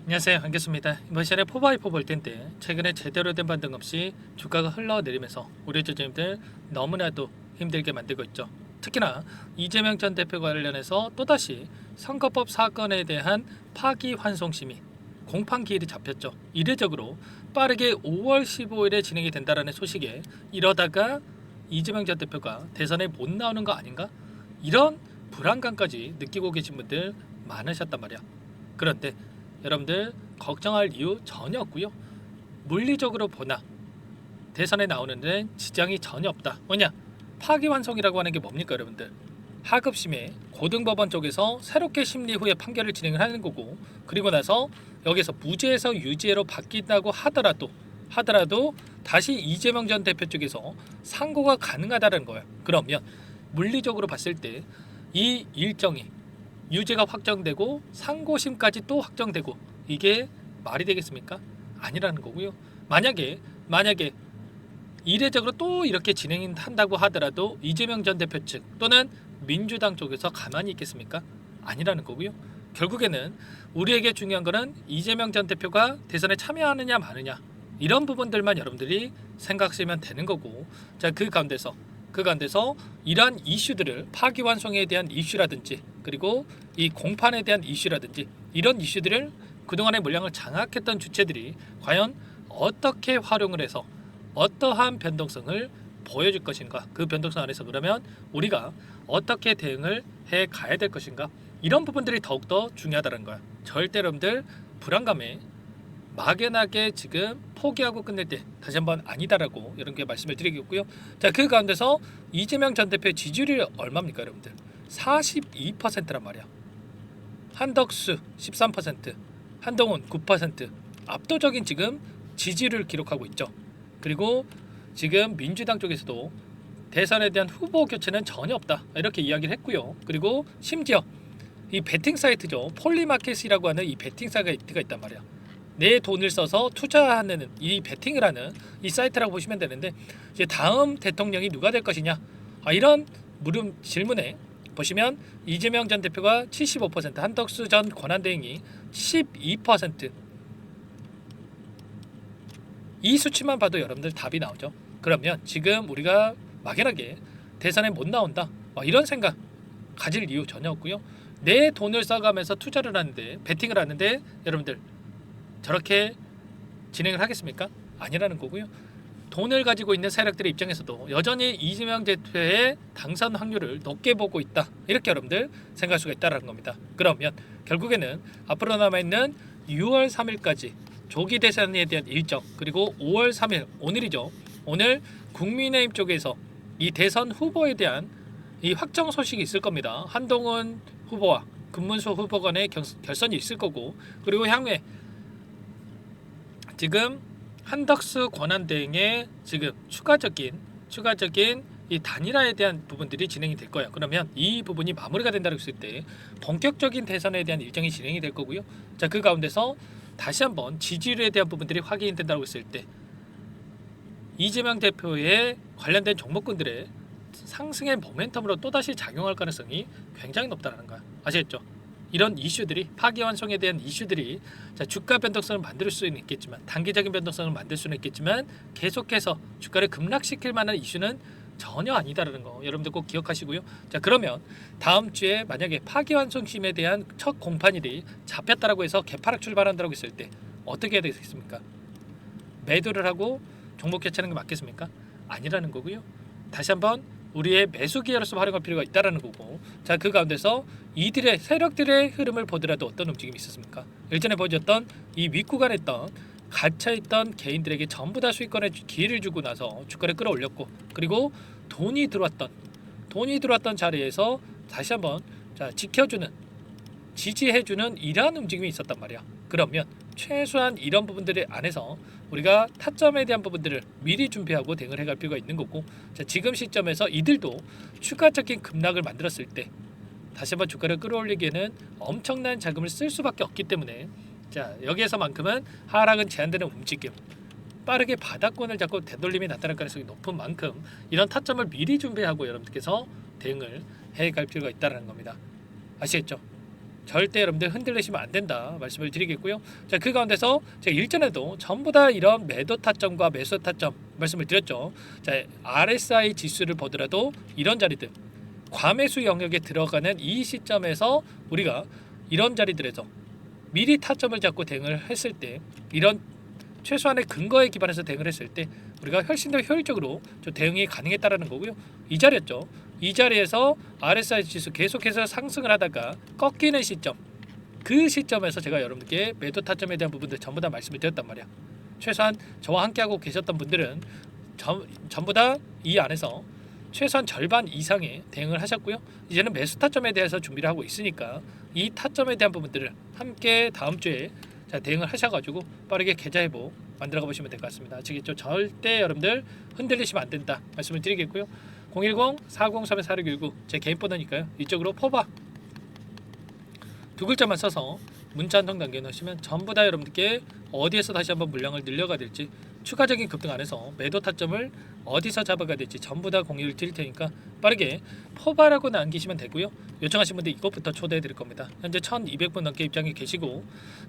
안녕하세요, 반갑습니다. 이번 시간에 4x4 볼 텐데 최근에 제대로 된 반등 없이 주가가 흘러내리면서 우리 주주님들 너무나도 힘들게 만들고 있죠. 특히나 이재명 전 대표 관련해서 또다시 선거법 사건에 대한 파기환송심이 공판 기일이 잡혔죠. 이례적으로 빠르게 5월 15일에 진행이 된다라는 소식에 이러다가 이재명 전 대표가 대선에 못 나오는 거 아닌가? 이런 불안감까지 느끼고 계신 분들 많으셨단 말이야. 그런데 여러분들 걱정할 이유 전혀 없고요. 물리적으로 보나 대선에 나오는 데 지장이 전혀 없다. 뭐냐? 파기환송이라고 하는 게 뭡니까, 여러분들? 하급심에 고등법원 쪽에서 새롭게 심리 후에 판결을 진행을 하는 거고, 그리고 나서 여기서 무죄에서 유죄로 바뀐다고 하더라도 다시 이재명 전 대표 쪽에서 상고가 가능하다는 거예요. 그러면 물리적으로 봤을 때 이 일정이 유죄가 확정되고 상고심까지 또 확정되고 이게 말이 되겠습니까? 아니라는 거고요. 만약에 이례적으로 또 이렇게 진행한다고 하더라도 이재명 전 대표 측 또는 민주당 쪽에서 가만히 있겠습니까? 아니라는 거고요. 결국에는 우리에게 중요한 거는 이재명 전 대표가 대선에 참여하느냐 마느냐 이런 부분들만 여러분들이 생각하시면 되는 거고, 자, 그 가운데서 이러한 이슈들을 파기환송에 대한 이슈라든지 그리고 이 공판에 대한 이슈라든지 이런 이슈들을 그동안의 물량을 장악했던 주체들이 과연 어떻게 활용을 해서 어떠한 변동성을 보여줄 것인가, 그 변동성 안에서 그러면 우리가 어떻게 대응을 해 가야 될 것인가, 이런 부분들이 더욱더 중요하다는 거야. 절대 여러분들 불안감에 막연하게 지금 포기하고 끝낼 때 다시 한번 아니다라고 이런 게 말씀을 드리겠고요. 자, 그 가운데서 이재명 전 대표의 지지율이 얼마입니까, 여러분들? 42%란 말이야. 한덕수 13%, 한동훈 9%, 압도적인 지금 지지를 기록하고 있죠. 그리고 지금 민주당 쪽에서도 대선에 대한 후보 교체는 전혀 없다 이렇게 이야기를 했고요. 그리고 심지어 이 베팅 사이트죠, 폴리마켓이라고 하는 이 베팅 사이트가 있단 말이야. 내 돈을 써서 투자하는 이 베팅을 하는 이 사이트라고 보시면 되는데, 이제 다음 대통령이 누가 될 것이냐, 이런 질문에 보시면 이재명 전 대표가 75%, 한덕수 전 권한대행이 12%, 이 수치만 봐도 여러분들 답이 나오죠. 그러면 지금 우리가 막연하게 대선에 못 나온다 이런 생각 가질 이유 전혀 없고요. 내 돈을 써가면서 투자를 하는데, 베팅을 하는데 여러분들 저렇게 진행을 하겠습니까? 아니라는 거고요. 돈을 가지고 있는 세력들의 입장에서도 여전히 이재명 대표의 당선 확률을 높게 보고 있다 이렇게 여러분들 생각할 수가 있다는 겁니다. 그러면 결국에는 앞으로 남아있는 6월 3일까지 조기 대선에 대한 일정, 그리고 5월 3일 오늘이죠. 오늘 국민의힘 쪽에서 이 대선 후보에 대한 이 확정 소식이 있을 겁니다. 한동훈 후보와 금문수 후보 간의 결선이 있을 거고, 그리고 향후에 지금 한덕수 권한대행의 지금 추가적인 이 단일화에 대한 부분들이 진행이 될 거예요. 그러면 이 부분이 마무리가 된다고 했을 때 본격적인 대선에 대한 일정이 진행이 될 거고요. 자, 그 가운데서 다시 한번 지지율에 대한 부분들이 확인된다고 했을 때 이재명 대표의 관련된 종목군들의 상승의 모멘텀으로 또다시 작용할 가능성이 굉장히 높다는 거야. 아시겠죠? 이런 이슈들이, 파기환송에 대한 이슈들이 주가 변동성을 만들 수는 있겠지만, 단기적인 변동성을 만들 수는 있겠지만 계속해서 주가를 급락시킬 만한 이슈는 전혀 아니다라는 거 여러분들 꼭 기억하시고요. 자, 그러면 다음 주에 만약에 파기환송심에 대한 첫 공판일이 잡혔다라고 해서 개파락 출발한다고 했을 때 어떻게 해야 되겠습니까? 매도를 하고 종목 교체하는 게 맞겠습니까? 아니라는 거고요. 다시 한번 우리의 매수 기회로서 활용할 필요가 있다라는 거고, 자, 그 가운데서 이들의 세력들의 흐름을 보더라도 어떤 움직임이 있었습니까? 일전에 보여줬던 이 윗구간에 있던 갇혀있던 개인들에게 전부 다 수익권의 기회를 주고 나서 주가를 끌어올렸고, 그리고 돈이 들어왔던 자리에서 다시 한번 지켜주는, 지지해주는 이러한 움직임이 있었단 말이야. 그러면 최소한 이런 부분들 안에서 우리가 타점에 대한 부분들을 미리 준비하고 대응을 해갈 필요가 있는 거고, 자, 지금 시점에서 이들도 추가적인 급락을 만들었을 때 다시 한번 주가를 끌어올리기에는 엄청난 자금을 쓸 수밖에 없기 때문에, 자, 여기에서만큼은 하락은 제한되는 움직임, 빠르게 바닥권을 잡고 되돌림이 나타날 가능성이 높은 만큼 이런 타점을 미리 준비하고 여러분들께서 대응을 해갈 필요가 있다는 겁니다. 아시겠죠? 절대 여러분들 흔들리시면 안 된다 말씀을 드리겠고요. 자, 그 가운데서 제가 일전에도 전부 다 이런 매도 타점과 매수 타점 말씀을 드렸죠. 자, RSI 지수를 보더라도 이런 자리들 과매수 영역에 들어가는 이 시점에서 우리가 이런 자리들에서 미리 타점을 잡고 대응을 했을 때 이런 최소한의 근거에 기반해서 대응을 했을 때 우리가 훨씬 더 효율적으로 좀 대응이 가능했다라는 거고요. 이 자리였죠. 이 자리에서 RSI 지수 계속해서 상승을 하다가 꺾이는 시점, 그 시점에서 제가 여러분들께 매도 타점에 대한 부분들 전부 다 말씀을 드렸단 말이야. 최소한 저와 함께하고 계셨던 분들은 전부 다 이 안에서 최소한 절반 이상의 대응을 하셨고요. 이제는 매수 타점에 대해서 준비를 하고 있으니까 이 타점에 대한 부분들을 함께 다음 주에 대응을 하셔가지고 빠르게 계좌 회복 만들어가 보시면 될 것 같습니다. 아시겠죠? 절대 여러분들 흔들리시면 안 된다 말씀을 드리겠고요. 010-403-4619 제 개인 번호니까요. 이쪽으로 포바 두 글자만 써서 문자 한 통 남겨놓으시면 전부 다 여러분들께 어디에서 다시 한번 물량을 늘려가 될지 추가적인 급등 안에서 매도 타점을 어디서 잡아가 될지 전부 다 공유를 드릴 테니까 빠르게 포바라고 남기시면 되고요. 요청하신 분들 이것부터 초대해 드릴 겁니다. 현재 1200분 넘게 입장이 계시고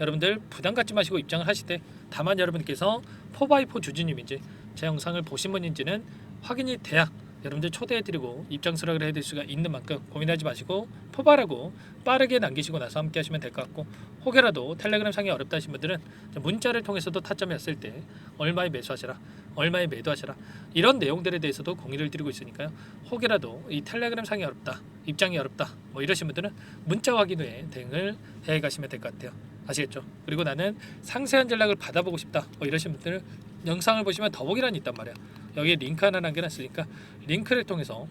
여러분들 부담 갖지 마시고 입장을 하실 때 다만 여러분께서 포바이포 주주님인지 제 영상을 보신 분인지는 확인이 돼야 여러분들 초대해드리고 입장 수락을 해드릴 수가 있는 만큼 고민하지 마시고 포바라고 빠르게 남기시고 나서 함께 하시면 될 것 같고, 혹여라도 텔레그램 상이 어렵다 하신 분들은 문자를 통해서도 타점이 왔을 때 얼마에 매수하시라, 얼마에 매도하시라, 이런 내용들에 대해서도 공유를 드리고 있으니까요. 혹여라도 이 텔레그램 상이 어렵다, 입장이 어렵다 뭐 이러신 분들은 문자 확인 후에 대응을 해 가시면 될 것 같아요. 아시겠죠? 그리고 나는 상세한 전략을 받아보고 싶다 뭐 이러신 분들은 영상을 보시면 더보기란이 있단 말이야. 여기에 링크 하나 남겨놨으니까 링크를 통해서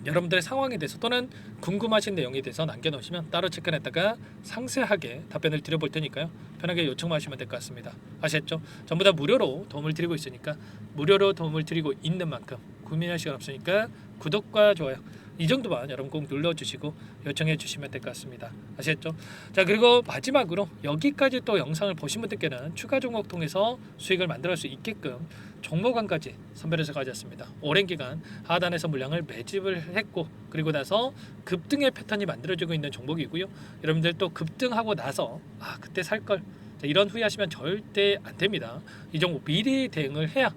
여러분들의 상황에 대해서 또는 궁금하신 내용에 대해서 남겨놓으시면 따로 체크했다가 상세하게 답변을 드려볼 테니까요. 편하게 요청하시면 될 것 같습니다. 아시겠죠? 전부 다 무료로 도움을 드리고 있으니까 무료로 도움을 드리고 있는 만큼 고민할 시간 없으니까 구독과 좋아요 이 정도만 여러분 꼭 눌러주시고 요청해 주시면 될 것 같습니다. 아시겠죠? 자, 그리고 마지막으로 여기까지 또 영상을 보신 분들께는 추가 종목 통해서 수익을 만들어갈 수 있게끔 종목관까지 선별해서 가져왔습니다. 오랜 기간 하단에서 물량을 매집을 했고 그리고 나서 급등의 패턴이 만들어지고 있는 종목이고요. 여러분들 또 급등하고 나서 그때 살걸 이런 후회하시면 절대 안 됩니다. 이 종목 미리 대응을 해야,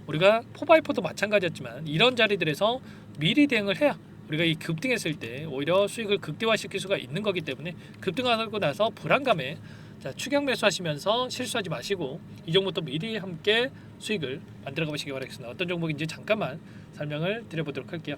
우리가 포바이포도 마찬가지였지만 이런 자리들에서 미리 대응을 해야 우리가 이 급등했을 때 오히려 수익을 극대화시킬 수가 있는 거기 때문에 급등하고 나서 불안감에 추격 매수하시면서 실수하지 마시고 이 종목도 미리 함께 수익을 만들어 가보시기 바라겠습니다. 어떤 종목인지 잠깐만 설명을 드려보도록 할게요.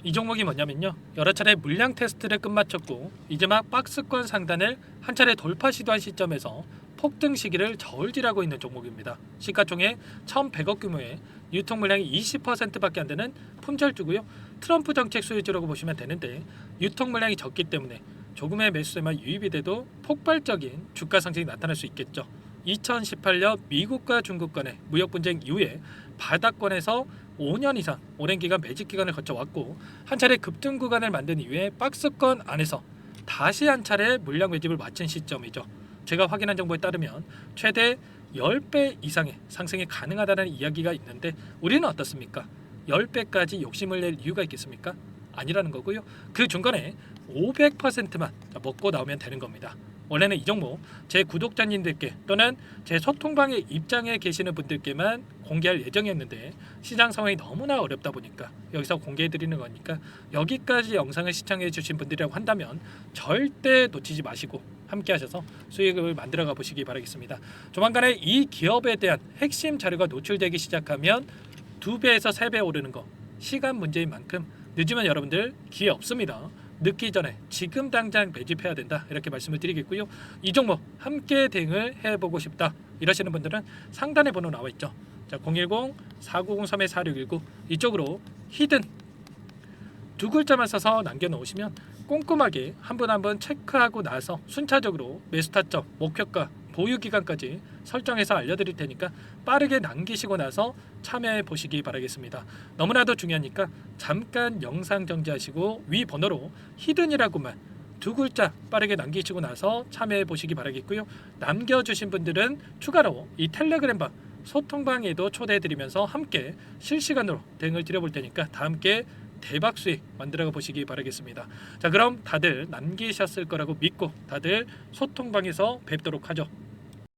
이 종목이 뭐냐면요, 여러 차례 물량 테스트를 끝마쳤고 이제 막 박스권 상단을 한 차례 돌파 시도한 시점에서 폭등 시기를 저울질하고 있는 종목입니다. 시가총액 1,100억 규모의 유통 물량이 20%밖에 안 되는 품절주고요. 트럼프 정책 수혜주라고 보시면 되는데 유통 물량이 적기 때문에 조금의 매수세만 유입이 돼도 폭발적인 주가 상승이 나타날 수 있겠죠. 2018년 미국과 중국 간의 무역 분쟁 이후에 바닥권에서 5년 이상 오랜 기간 매집 기간을 거쳐왔고 한 차례 급등 구간을 만든 이후에 박스권 안에서 다시 한 차례 물량 매집을 마친 시점이죠. 제가 확인한 정보에 따르면 최대 10배 이상의 상승이 가능하다는 이야기가 있는데 우리는 어떻습니까? 10배까지 욕심을 낼 이유가 있겠습니까? 아니라는 거고요. 그 중간에 500%만 먹고 나오면 되는 겁니다. 원래는 이 종목 제 구독자님들께 또는 제 소통방에 입장해 계시는 분들께만 공개할 예정이었는데 시장 상황이 너무나 어렵다 보니까 여기서 공개해 드리는 거니까 여기까지 영상을 시청해 주신 분들이라고 한다면 절대 놓치지 마시고 함께 하셔서 수익을 만들어 가 보시기 바라겠습니다. 조만간에 이 기업에 대한 핵심 자료가 노출되기 시작하면 2배에서 3배 오르는 거 시간 문제인 만큼 늦으면 여러분들 기회 없습니다. 늦기 전에 지금 당장 매집해야 된다 이렇게 말씀을 드리겠고요. 이 종목 함께 대응을 해보고 싶다 이러시는 분들은 상단에 번호 나와 있죠. 자, 010-4903-4619 이쪽으로 히든 두 글자만 써서 남겨놓으시면 꼼꼼하게 한 분 한 분 체크하고 나서 순차적으로 매수 타점, 목표가, 보유 기간까지 설정해서 알려드릴 테니까 빠르게 남기시고 나서 참여해 보시기 바라겠습니다. 너무나도 중요하니까 잠깐 영상 정지하시고 위 번호로 히든이라고만 두 글자 빠르게 남기시고 나서 참여해 보시기 바라겠고요. 남겨주신 분들은 추가로 이 텔레그램방 소통방에도 초대해 드리면서 함께 실시간으로 대응을 드려볼 테니까 다 함께 대박 수익 만들어 보시기 바라겠습니다. 자, 그럼 다들 남기셨을 거라고 믿고 다들 소통방에서 뵙도록 하죠.